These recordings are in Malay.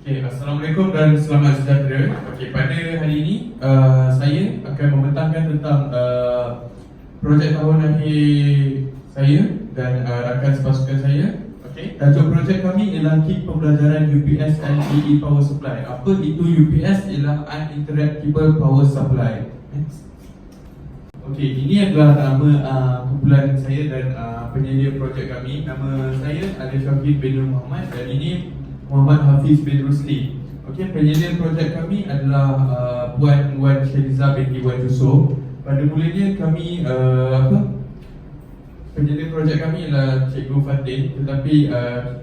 Okay, Assalamualaikum dan selamat sejahtera. Okay, pada hari ini saya akan membentangkan tentang projek tahun akhir saya dan rakan sepasukan saya. Okay, tajuk projek kami ialah kit pembelajaran UPS LTE Power Supply. Apa itu UPS? Ialah Uninterruptible Power Supply. Okay, ini adalah nama kumpulan saya dan penyedia projek kami. Nama saya Alif Syafid bin Nur Muhammad dan ini Muhammad Hafiz bin Rusli. Okey, penyedia projek kami adalah Puan Wan Syariza binti Wan Yusof. Pada mulanya kami penyedia projek kami ialah Cikgu Fatin, tetapi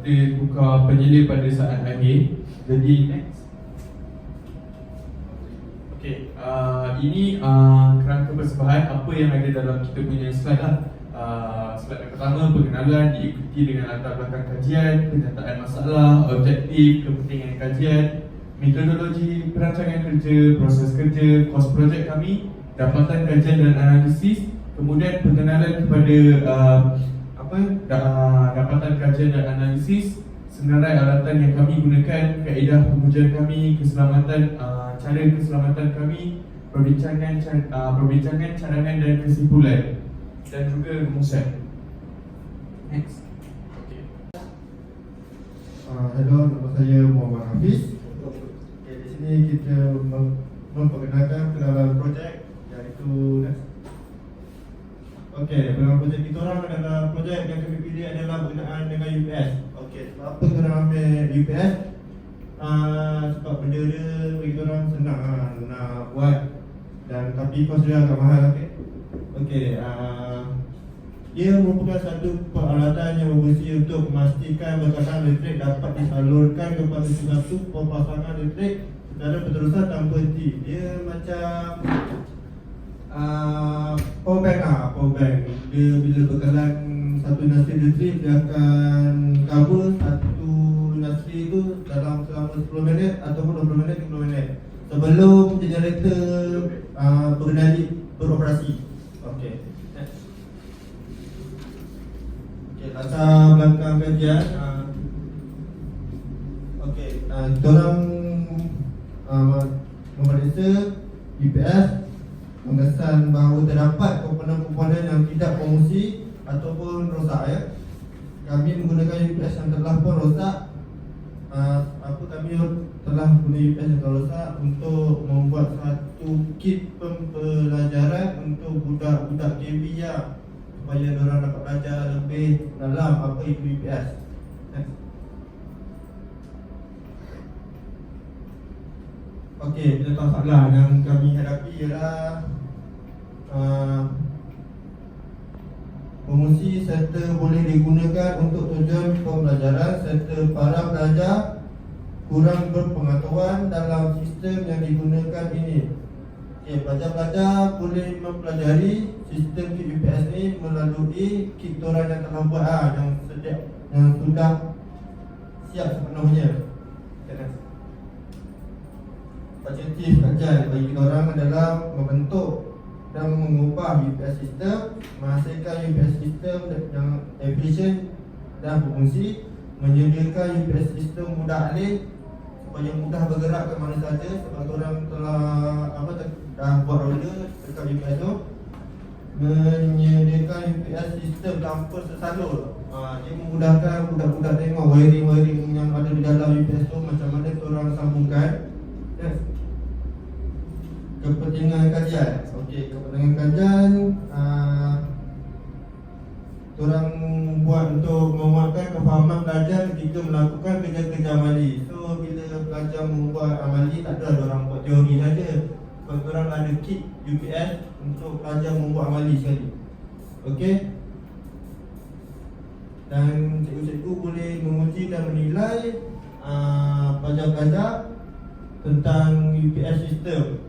kita tukar penyedia pada saat akhir. Jadi next. Okey, ini kerangka persembahan apa yang ada dalam kita punya slide lah. Slide yang pertama, pengenalan diikuti dengan latar belakang kajian, penyataan masalah, objektif, kepentingan kajian, metodologi, perancangan kerja, proses kerja, kos projek kami, dapatan kajian dan analisis, kemudian pengenalan kepada dapatan kajian dan analisis, senarai alatan yang kami gunakan, kaedah pengujian kami, keselamatan, cara keselamatan kami, perbincangan cadangan dan kesimpulan, dan juga rumusan. Next. Okay. Hello, nama saya Muhammad Hafiz. Okay, di sini kita memperkenalkan kenalan projek, iaitu next. Okey, dalam projek kita orang adalah projek yang kami pilih adalah berkenaan dengan UPS. Okey, sebab apa kita orang ambil UPS? Sebab benda dia kita orang senang nak buat, dan tapi kos dia agak mahal. Okey, dia merupakan satu peralatan yang berfungsi untuk memastikan bekalan listrik dapat disalurkan kepada satu pemasangan listrik secara berterusan tanpa henti. Dia macam power bank. Dia bila bekalan satu nasri listrik, dia akan cover satu nasri itu dalam selama 10 minit ataupun 20 minit, 30 minit sebelum generator beroperasi. Okey. Latar belakang kajian. Okey, kita orang memeriksa UPS mengesan bahawa terdapat komponen-komponen yang tidak berfungsi ataupun rosak ya. Kami menggunakan UPS yang telah pun rosak. Kami telah guna UPS yang telah rosak untuk membuat satu kit pembelajaran untuk budak-budak KB ya, supaya mereka dapat belajar lebih dalam apa itu UPS. Okey, bila masalah yang kami hadapi ialah fungsi serta boleh digunakan untuk tujuan pembelajaran serta para pelajar kurang berpengetahuan dalam sistem yang digunakan ini. Okay, pelajar-pelajar boleh mempelajari sistem kit UPS ni melalui kit orang yang telah buat yang sudah siap sepenuhnya. Objektif kajian bagi kita orang adalah membentuk dan mengubah UPS sistem, menghasilkan UPS sistem yang efisien dan berfungsi, menyediakan UPS sistem mudah alih supaya mudah bergerak ke mana saja. Sebab orang telah dah buat roda dekat UPS tu, menyediakan UPS sistem tanpa tersalur. Dia memudahkan budak-budak tengok wiring-wiring yang ada di dalam UPS tu macam mana orang sambungkan. Kepentingan kajian. Okey, kepentingan kajian orang buat untuk menguatkan kefahaman pelajar ketika melakukan kerja-kerja amali. So bila pelajar membuat amali, tak ada orang buat teori saja. Sebab orang ada kit UPS untuk pelajar membuat amali sekali. Okey. Dan cikgu-cikgu boleh menguji dan menilai pelajar-pelajar tentang UPS sistem.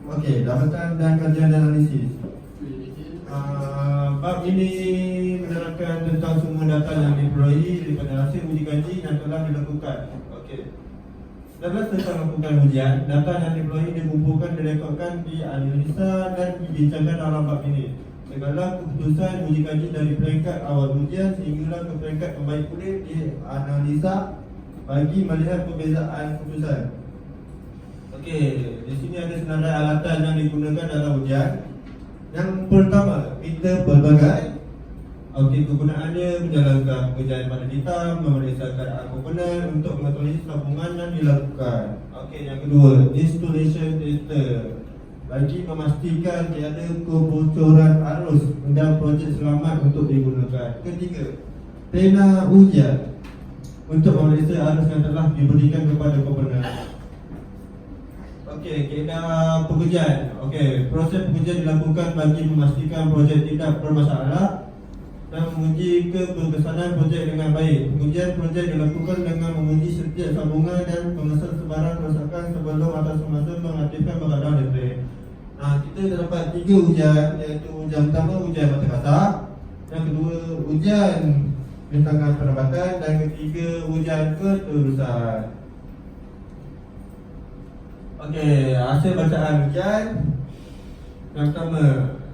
Okey, dapatan dan kajian dan analisis. Bab ini menerangkan tentang semua data yang diperoleh daripada hasil uji kaji yang telah dilakukan. Okey. Dalam tentang melakukan ujian, data yang diperoleh dikumpulkan, direkodkan, dianalisa dan dibincangkan dalam bab ini. segala keputusan uji kaji dari peringkat awal ujian sehinggalah ke peringkat pembaik kulit dianalisa bagi melihat perbezaan keputusan. Okey, di sini ada senarai alatan yang digunakan dalam ujian. Yang pertama, meter pelbagai. Okey, kegunaannya menjalankan pengujian pada hitam, memeriksa keadaan komponen untuk mengetahui sambungan yang dilakukan. Okey, yang kedua, installation tester, bagi memastikan tiada kebocoran arus dan projek selamat untuk digunakan. Ketiga, pena ujian untuk memeriksa arus yang telah diberikan kepada komponen. Okey, kaedah pengujian. Okey, proses pengujian dilakukan bagi memastikan projek tidak bermasalah dan menguji keberkesanan projek dengan baik. Pengujian projek dilakukan dengan menguji setiap sambungan dan mengesal sebarang kerosakan sebelum atau semasa mengaktifkan berkadang listrik. Kita terdapat 3 ujian, iaitu ujian pertama ujian mata kasar, yang kedua ujian rintangan perabatan dan ketiga ujian keterusan. Okey, hasil bacaan ujian. Yang pertama,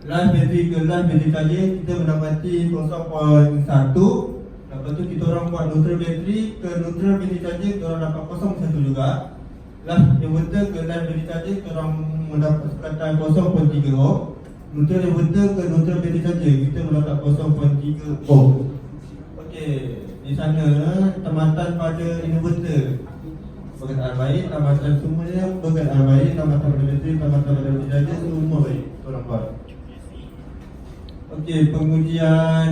live battery ke live battery charging kita mendapati 0.1. Lepas tu kita orang buat neutral battery ke neutral battery charging, kita orang dapat 0.1 juga. Live inverter ke live battery charging, kita orang mendapat sekatan 0.3 ohm. Neutral inverter ke neutral battery charging, kita mendapat 0.3 ohm. Okey, di sana tamatan pada inverter berkaitan baik, tamatan semuanya berkaitan baik, tamatan pada bateri, tamatan pada bateri charger semua baik. Orang buat. Okey, pengujian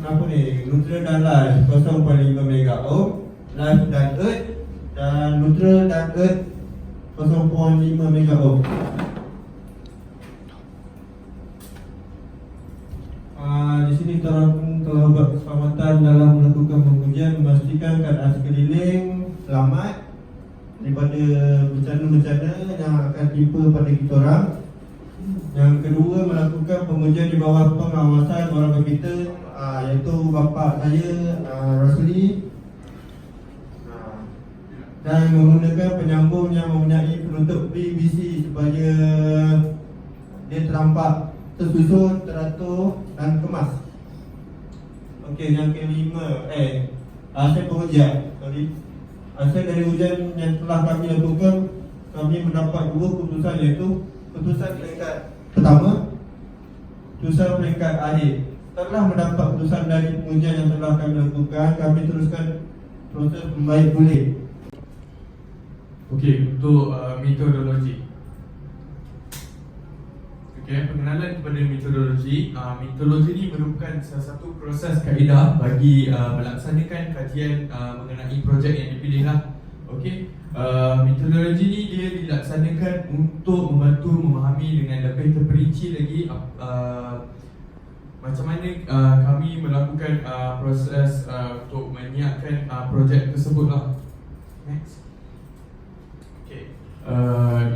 apa ni? Neutral dan live 0.5 mega ohm, live dan earth, dan neutral dan earth 0.5 mega ohm. Di sini telah buat keselamatan dalam melakukan pengujian, memastikan keadaan sekeliling selamat daripada bencana-bencana yang akan timpa pada kita orang. Yang kedua, melakukan pengujian di bawah pengawasan orang komputer, iaitu bapa saya, Rosli, dan menggunakan penyambung yang mempunyai penutup PVC supaya dia ternampak tersusun, teratur dan kemas. Okey, yang kelima, hasil pengujian. Hasil dari ujian yang telah kami lakukan, kami mendapat 2 keputusan, iaitu keputusan peringkat pertama, keputusan peringkat akhir. Setelah mendapat keputusan dari pengujian yang telah kami lakukan, kami teruskan proses pembaik kulit. Okey, untuk metodologi. Okey, pengenalan kepada metodologi. Metodologi ni merupakan salah satu proses kaedah bagi melaksanakan kajian mengenai projek yang dipilih lah. Okey, metodologi ni dia dilaksanakan untuk membantu memahami dengan lebih terperinci lagi macam mana kami melakukan proses untuk menyiapkan projek tersebut lah. Next.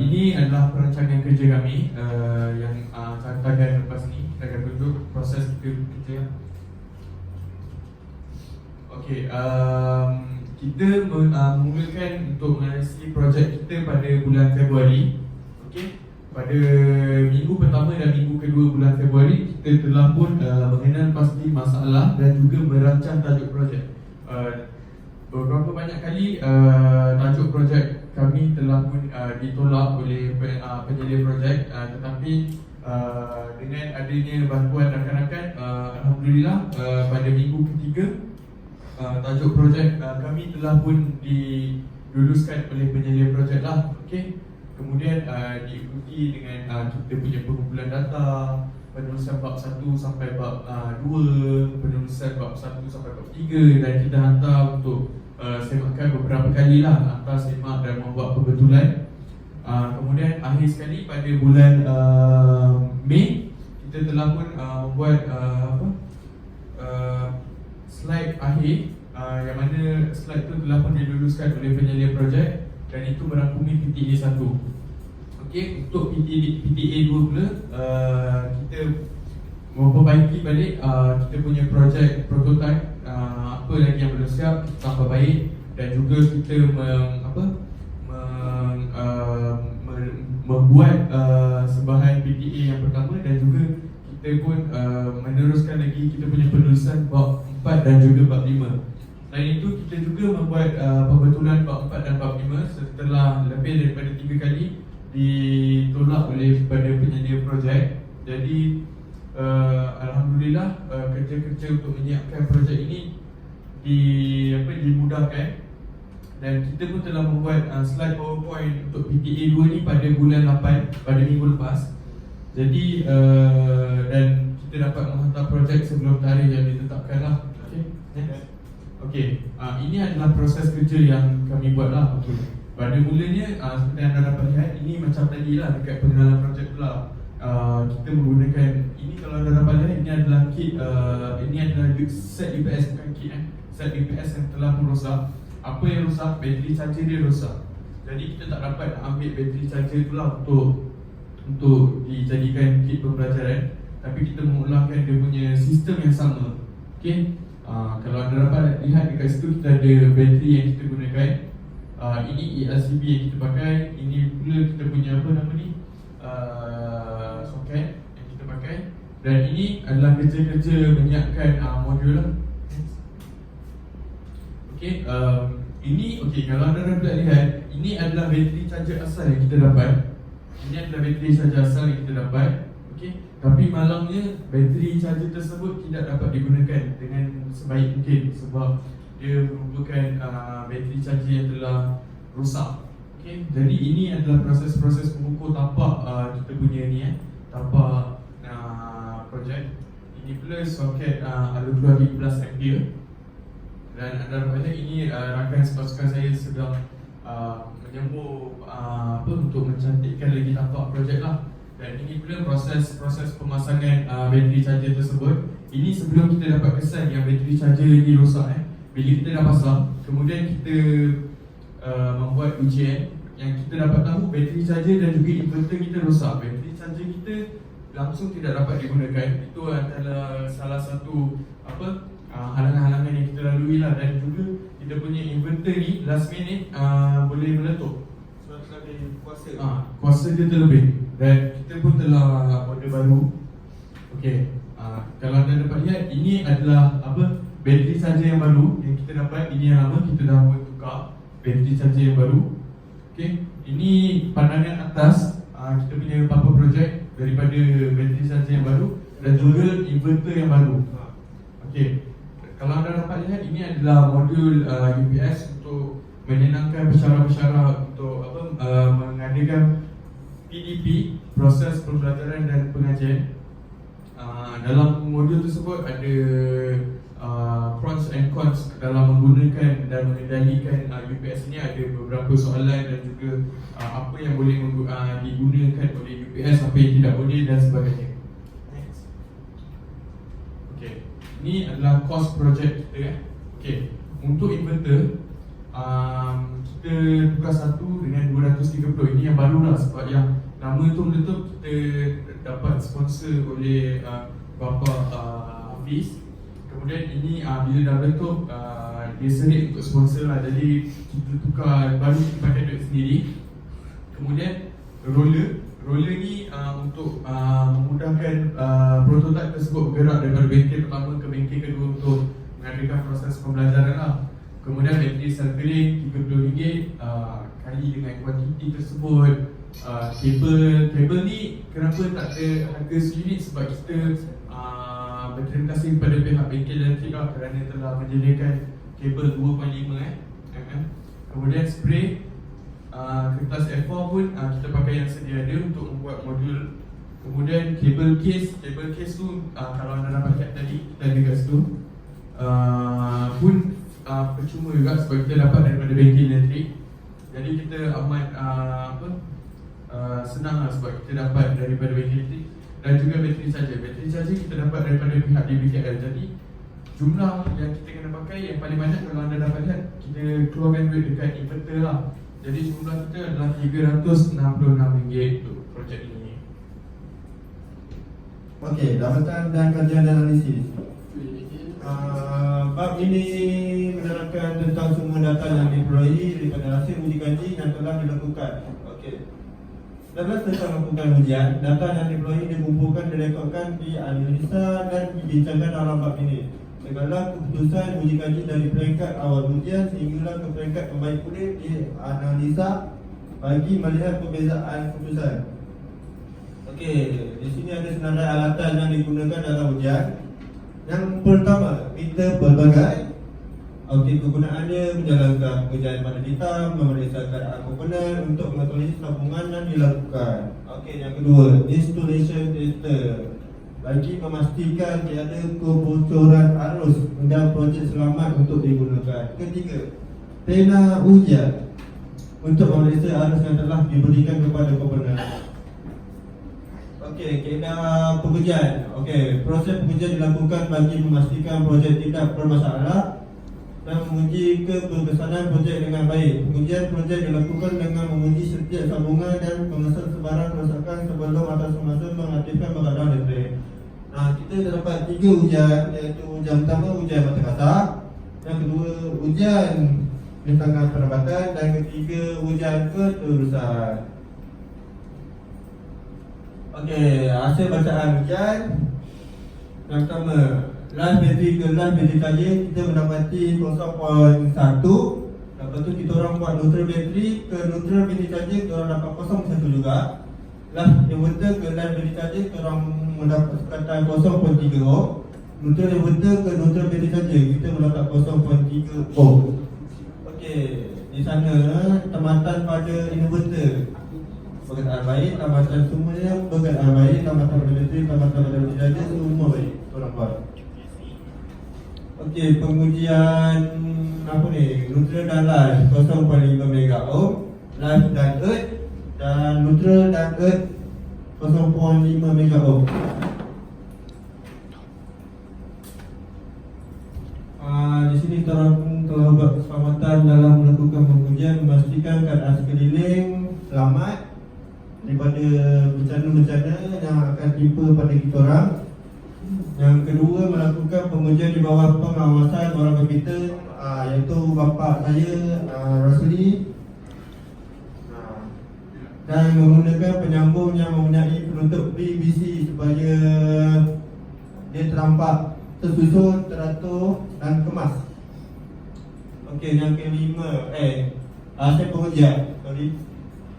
Ini adalah perancangan kerja kami yang catakan lepas ni. Kita akan tunjuk proses kita kerja. Okey, kita memulakan untuk menganalisis projek kita pada bulan Februari. Okey, pada minggu pertama dan minggu kedua bulan Februari, kita telah pun mengenal pasti masalah dan juga merancang tajuk projek. Beberapa banyak kali tajuk projek kami telah pun ditolak oleh penyedia projek, tetapi dengan adanya bantuan rakan-rakan, alhamdulillah pada minggu ketiga tajuk projek kami telah pun diluluskan oleh penyedia projek lah. Okey, kemudian diikuti dengan kita punya pengumpulan data, penulisan bab 1 sampai bab 2, penulisan bab 1 sampai bab 3, dan kita hantar untuk semakan beberapa kali lah, hantar semak dan membuat pembetulan. Kemudian akhir sekali pada bulan Mei, kita telah pun membuat slide akhir, yang mana slide tu telah pun diluluskan oleh penyelia projek dan itu merangkumi PTA 1. Okey, untuk PTA 2 pula, kita memperbaiki balik kita punya projek prototype, apa lagi yang belum siap kita tambah baik, dan juga kita membuat sebahagian PTA yang pertama, dan juga kita pun meneruskan lagi kita punya penulisan bab 4 dan juga bab 5. Selain itu kita juga membuat pembetulan bab 4 dan bab 5 setelah lebih daripada 3 kali ditolak oleh pada penyedia projek. Jadi alhamdulillah kerja-kerja untuk menyiapkan projek ini dimudahkan. Dan kita pun telah membuat slide PowerPoint untuk PTA 2 ni pada bulan 8, pada minggu lepas. Jadi dan kita dapat menghantar projek sebelum tarikh yang ditetapkan lah. Okey, ini adalah proses kerja yang kami buat lah. Okay. Pada mulanya seperti anda dapat lihat, ini macam tadi lah dekat pengenalan projek pula. Kita menggunakan, ini kalau anda dapat lihat, ini adalah kit, ini adalah set UPS, bukan kit set UPS yang telah merosak. Apa yang rosak? Bateri charger dia rosak. Jadi kita tak dapat ambil bateri charger tu lah untuk dijadikan kit pembelajaran. Tapi kita mengulangkan dia punya sistem yang sama. Okay. Kalau anda dapat lihat dekat situ, kita ada bateri yang kita gunakan. Ini ELCB yang kita pakai. Ini pula kita punya apa nama ni, soket yang kita pakai. Dan ini adalah kerja-kerja menyiapkan modul lah. Okay, ini kalau anda dapat lihat, ini adalah bateri charger asal yang kita dapat. Ini adalah bateri charger asal yang kita dapat. Okay, tapi malangnya bateri charger tersebut tidak dapat digunakan dengan sebaik mungkin sebab dia merupakan bateri charger yang telah rosak. Okay, jadi ini adalah proses-proses mengukur tapak kita punya ni tapak projek. Ini pula soket ada keluar 12 ampere. Dan anda dapat ini rakan sepasukan saya sedang menyembur untuk mencantikkan lagi tapak projek lah. Dan ini pula proses pemasangan bateri charger tersebut. Ini sebelum kita dapat kesan yang bateri charger ini rosak. Bila kita dah pasang, kemudian kita membuat ujian yang kita dapat tahu bateri charger dan juga inverter kita rosak. Bateri charger kita langsung tidak dapat digunakan. Itu adalah salah satu halangan-halangan yang kita lalui lah. Dan juga kita punya inverter ni last minute boleh meletup sebab kuasa kuasa dia terlebih. Dan kita pun telah order baru. Okey, kalau anda dapat lihat, ini adalah bateri charger yang baru yang kita dapat. Ini yang lama kita dah buat tukar bateri charger yang baru. Okey, ini pandangan atas kita punya apa projek daripada bateri charger yang baru dan juga inverter yang baru. Okey, kalau anda dapat lihat, ini adalah modul UPS untuk menyenangkan pesara-pesara untuk mengadakan PDP, proses pembelajaran dan pengajian. Dalam modul tersebut ada pros and cons dalam menggunakan dan mengendalikan UPS ini. Ada beberapa soalan dan juga apa yang boleh digunakan oleh UPS, apa yang tidak boleh dan sebagainya. Okay, ini adalah cost project kita. Okay, untuk inverter kita tukar satu dengan 230. Ini yang baru lah sebab yang lama tu meletup kita dapat sponsor oleh Bapa Hafiz. Kemudian ini bila dah meletup dia serik untuk sponsor lah. Jadi kita tukar baru, kita pakai duit sendiri. Kemudian roller ni untuk memudahkan prototype tersebut bergerak daripada bengkel pertama ke bengkel kedua untuk mengadakan proses pembelajaran lah. Kemudian bateri self-filling RM30 kali dengan kuantiti tersebut. Kabel ni kenapa tak ada harga seunit, sebab kita berterima kasih kepada pihak bengkel elektrik lah kerana telah menyediakan kabel 2.5 mm. Kemudian spray kertas A4 pun kita pakai yang sedia ada untuk membuat modul. Kemudian kabel case tu kalau anda dapat lihat tadi kita ada kat situ pun percuma juga sebab kita dapat daripada bengkel elektrik. Jadi kita amat senang lah sebab kita dapat daripada bengkel elektrik. Dan juga bateri charger kita dapat daripada pihak DBKL. Jadi jumlah yang kita kena pakai yang paling banyak kalau anda dapat lihat, kita keluarkan duit dekat inverter lah. Jadi jumlah kita adalah RM366 untuk projek ini. Okey, dapatan dan kajian dan analisis. Bab ini menerangkan tentang semua data yang diperoleh daripada hasil uji kaji yang telah dilakukan. Okey. Dalam tentang melakukan ujian, data yang dipelajari dikumpulkan, direkodkan, dianalisa dan dibincangkan dalam bab ini. Segala keputusan uji kaji dari peringkat awal ujian sehinggalah ke peringkat pembaik kuliah dianalisa bagi melihat perbezaan keputusan. Okey, di sini ada senarai alatan yang digunakan dalam ujian. Yang pertama, meter pelbagai. Okey, kegunaannya menjalankan pengujian pada hitam, memeriksa keadaan komponen untuk mengetahui sambungan yang dilakukan. Okey, yang kedua, installation tester. Bagi memastikan tiada kebocoran arus dan projek selamat untuk digunakan. Ketiga, pena ujian untuk memeriksa arus yang telah diberikan kepada komponen. Okey, kaedah pengujian. Okey, proses pengujian dilakukan bagi memastikan projek tidak bermasalah dan menguji keberkesanan projek dengan baik. Pengujian projek dilakukan dengan menguji setiap sambungan dan mengesan sebarang kerosakan sebelum atau semasa mengaktifkan berkadang listrik. Kita terdapat 3 ujian, iaitu ujian pertama ujian mata kasar, yang kedua ujian rintangan penambatan dan ketiga ujian keterusan. Okey, hasil bacaan ujian. Yang pertama, live battery ke live battery charging kita mendapati 0.1. Lepas tu kita orang buat neutral battery ke neutral battery charging, kita orang dapat 0.1 juga. Live inverter ke live battery charging, kita orang mendapat sekatan 0.3 ohm. Neutral inverter ke neutral battery charging, kita mendapat 0.3 ohm. Okey, di sana tamatan pada inverter berkaitan baik, tamatan semuanya berkaitan baik, tamatan pada bateri, tamatan pada bateri charging semua baik. Orang buat. Okey, pengujian apa ni? Neutral dan live 0.5 mega ohm, live dan earth, dan neutral dan earth 0.5 mega ohm. Di sini telah buat keselamatan dalam melakukan pengujian, memastikan keadaan sekeliling selamat daripada bencana-bencana yang akan timpa pada kita orang. Yang kedua, melakukan pengujian di bawah pengawasan orang komputer, iaitu bapa saya, Rosli, dan menggunakan penyambung yang mempunyai penutup PVC supaya dia ternampak tersusun, teratur dan kemas. Okey, yang kelima, hasil pengujian.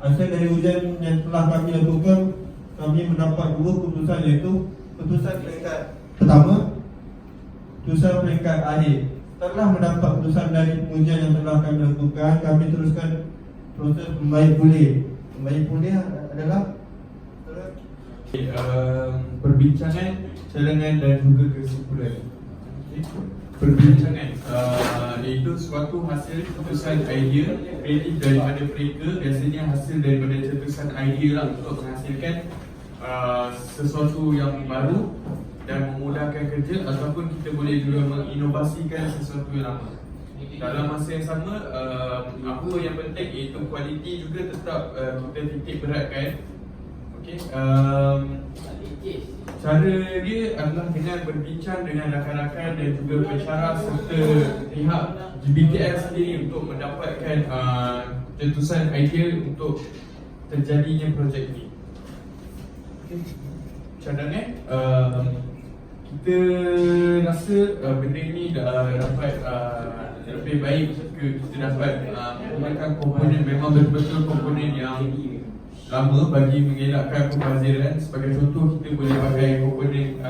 Hasil dari ujian yang telah kami lakukan, kami mendapat 2 keputusan, iaitu keputusan peringkat pertama, keputusan peringkat akhir. Setelah mendapat keputusan dari pengujian yang telah kami lakukan, kami teruskan proses pembaik pulih. Pembaik pulih adalah perbincangan, cadangan dan juga kesimpulan. Perbincangan iaitu suatu hasil cetusan idea kreatif daripada mereka, biasanya hasil daripada cetusan idea lah untuk menghasilkan sesuatu yang baru dan memudahkan kerja, ataupun kita boleh juga menginovasikan sesuatu yang lama. Dalam masa yang sama, apa yang penting iaitu kualiti juga tetap kita titik beratkan. Okey, cara dia adalah dengan berbincang dengan rakan-rakan dan juga pensyarah serta pihak GBTL sendiri untuk mendapatkan cetusan idea untuk terjadinya projek ini. Okay. Cadangan, kita rasa benda ini dah dapat lebih baik jika kita dapat menggunakan komponen memang betul-betul komponen yang lama bagi mengelakkan pembaziran. Sebagai contoh, kita boleh pakai komponen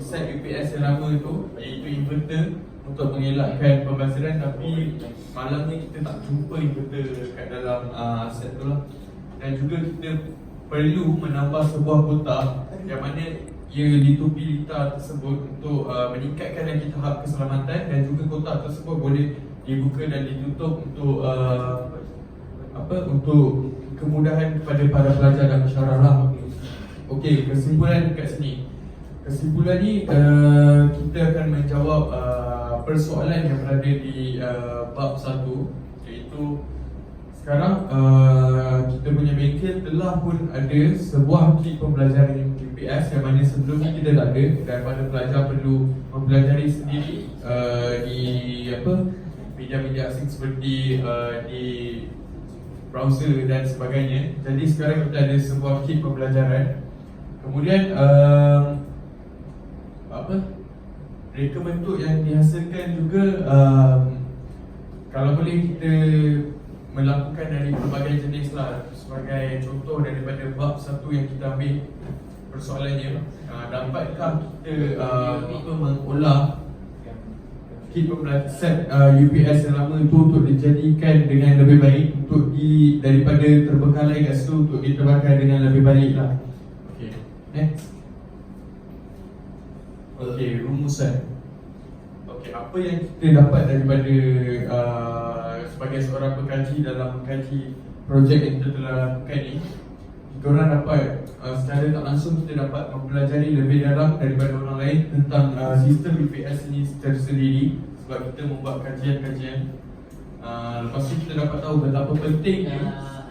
set UPS yang lama itu, iaitu inverter, untuk mengelakkan pembaziran. Tapi malam ni kita tak jumpa inverter kat dalam set tu lah. Dan juga kita perlu menambah sebuah kotak yang mana ia ditupi litar tersebut untuk meningkatkan lagi tahap keselamatan, dan juga kotak tersebut boleh dibuka dan ditutup untuk untuk kemudahan kepada para pelajar dan pensyarah lah. Okey, kesimpulan dekat sini. Kesimpulan ni kita akan menjawab persoalan yang berada di bab 1, iaitu sekarang kita punya bengkel telah pun ada sebuah kit pembelajaran UPS yang mana sebelum ni kita tak ada, dan para pelajar perlu mempelajari sendiri di media-media asing seperti di browser dan sebagainya. Jadi sekarang kita ada sebuah kit pembelajaran. Kemudian reka bentuk yang dihasilkan juga kalau boleh kita melakukan dari pelbagai jenis lah. Sebagai contoh daripada bab satu yang kita ambil, persoalannya dapatkah kita mengolah kit set UPS yang lama itu untuk dijadikan dengan lebih baik, untuk daripada terbengkalai kat situ untuk kita pakai dengan lebih baik lah. Okay, next. Okay, rumusan. Okay, apa yang kita dapat daripada sebagai seorang pengkaji dalam mengkaji projek yang kita telah lakukan ni, kita orang dapat secara tak langsung kita dapat mempelajari lebih dalam daripada orang lain tentang sistem UPS ni secara sendiri, sebab kita membuat kajian-kajian. Lepas tu kita dapat tahu betapa pentingnya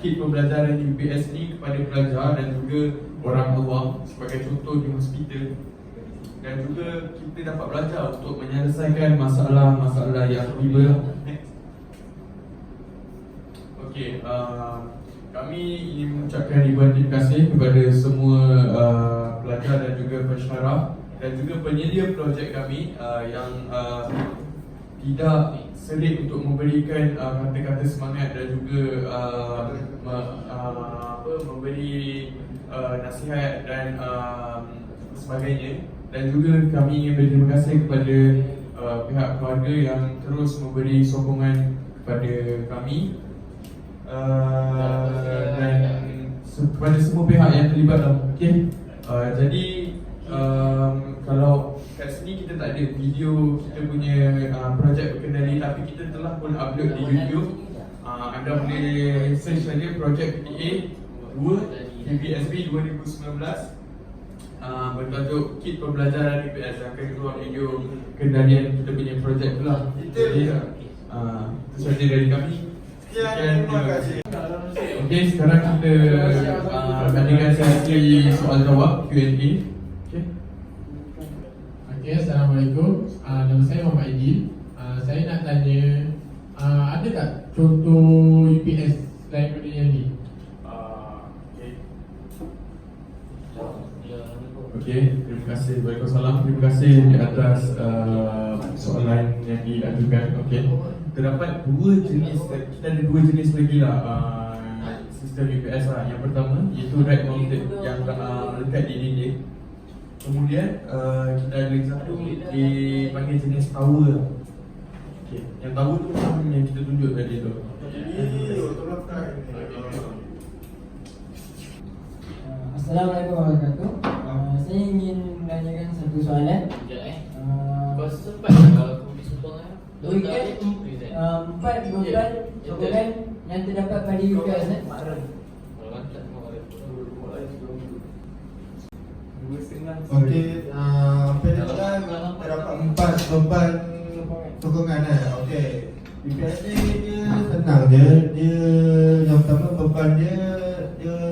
kit pembelajaran UPS ni kepada pelajar dan juga orang awam, sebagai contoh di hospital. Dan juga kita dapat belajar untuk menyelesaikan masalah-masalah yang tiba. Okey, kami ingin mengucapkan ribuan terima kasih kepada semua pelajar dan juga pensyarah dan juga penyedia projek kami yang tidak selit untuk memberikan kata-kata semangat dan juga memberi nasihat dan sebagainya. Dan juga kami ingin berterima kasih kepada pihak keluarga yang terus memberi sokongan kepada kami dan kepada semua pihak yang terlibat lah. Okay. Jadi kalau kat sini kita tak ada video kita punya projek berkendali, tapi kita telah pun upload di YouTube. Anda boleh search saja projek PTA 2 PPSB 2019 bertajuk kit pembelajaran UPS, yang akan keluar video kendalian kita punya projek tu lah. Jadi itu sahaja dari kami. Sekian, terima kasih. Okey, sekarang kita adakan sesi soal jawab Q&A. Okey, Assalamualaikum. Nama saya Muhammad Aidil. Saya nak tanya, ada tak contoh UPS selain pada yang ni? Okey, terima kasih. Waalaikumsalam. Terima kasih di atas soalan yang diajukan. Okey, terdapat dua jenis, kita ada dua jenis lagi lah sistem UPS lah. Yang pertama iaitu rack mounted yang melekat di dinding. Kemudian kita ada satu dipanggil jenis tower. Okey, yang tower tu macam yang kita tunjuk tadi tu. Assalamualaikum warahmatullahi wabarakatuh. Saya ingin menanyakan satu soalan. Kau sempat kalau aku pergi Subang Berikan 4 beban sokongan yang terdapat pada UPS. Okey, penelitian terdapat 4 beban sokongan. Okey, UPS ni dia senang je. Dia yang pertama beban dia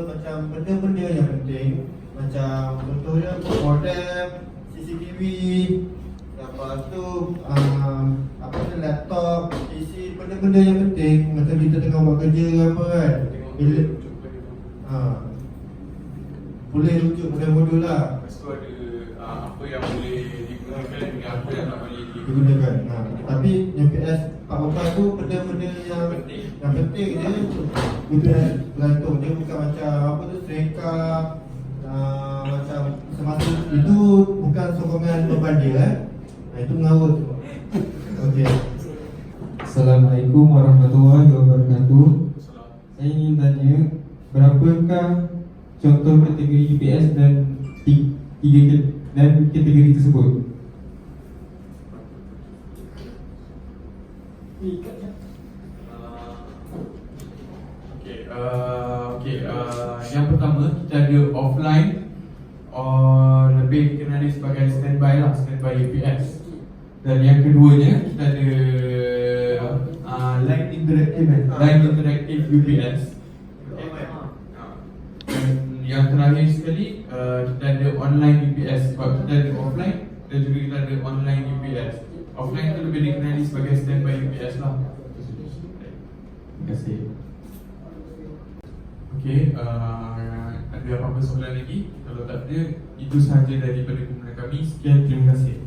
macam benda-benda yang penting. Macam contohnya modem, CCTV, lepas tu laptop, PC, benda-benda yang penting. Macam kita tengah buat kerja ke apa kan, bila boleh rujuk modul-modul lah. Lepas tu ada apa yang boleh digunakan dengan apa yang tak boleh digunakan. Tapi UPS Pak Bapak tu benda-benda yang penting je. UPS bergantung, dia bukan macam apa tu sereka, macam semasa itu bukan sokongan beban dia itu mengarut. Okey. Assalamualaikum warahmatullahi wabarakatuh. Saya ingin tanya, berapakah contoh kategori UPS dan kategori tersebut? Yang pertama kita ada offline, lebih dikenali sebagai standby lah, standby UPS. Dan yang keduanya kita ada line interactive UPS. Dan yang terakhir sekali kita ada online UPS. Sebab kita ada offline dan juga kita ada online UPS. Offline itu lebih dikenali sebagai standby UPS lah. Terima kasih. Okey, ada apa-apa soalan lagi? Kalau tak ada, itu sahaja daripada kumpulan kami. Sekian, terima kasih.